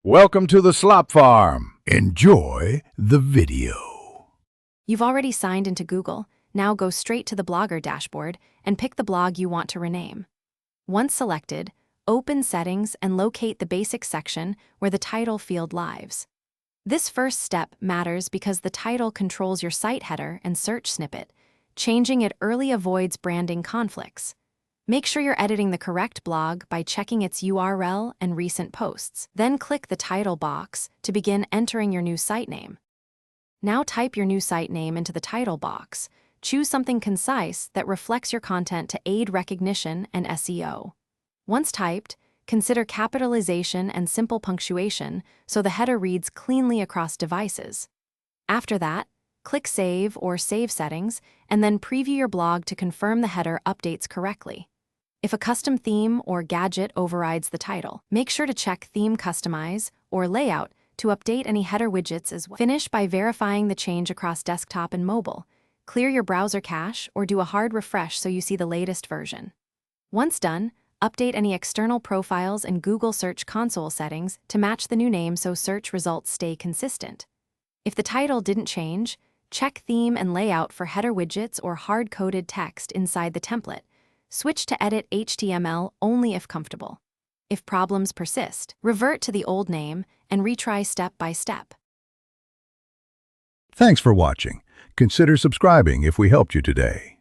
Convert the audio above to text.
Welcome to the Slop Farm. Enjoy the video. You've already signed into Google. Now go straight to the Blogger dashboard and pick the blog you want to rename. Once selected, open Settings and locate the Basics section where the title field lives. This first step matters because the title controls your site header and search snippet. Changing it early avoids branding conflicts. Make sure you're editing the correct blog by checking its URL and recent posts. Then click the title box to begin entering your new site name. Now type your new site name into the title box. Choose something concise that reflects your content to aid recognition and SEO. Once typed, consider capitalization and simple punctuation so the header reads cleanly across devices. After that, click Save or Save Settings, and then preview your blog to confirm the header updates correctly. If a custom theme or gadget overrides the title, make sure to check Theme Customize or Layout to update any header widgets as well. Finish by verifying the change across desktop and mobile. Clear your browser cache or do a hard refresh so you see the latest version. Once done, update any external profiles and Google Search Console settings to match the new name so search results stay consistent. If the title didn't change, check Theme and Layout for header widgets or hard-coded text inside the template. Switch to Edit HTML only if comfortable. If problems persist, revert to the old name and retry step by step. Thanks for watching. Consider subscribing if we helped you today.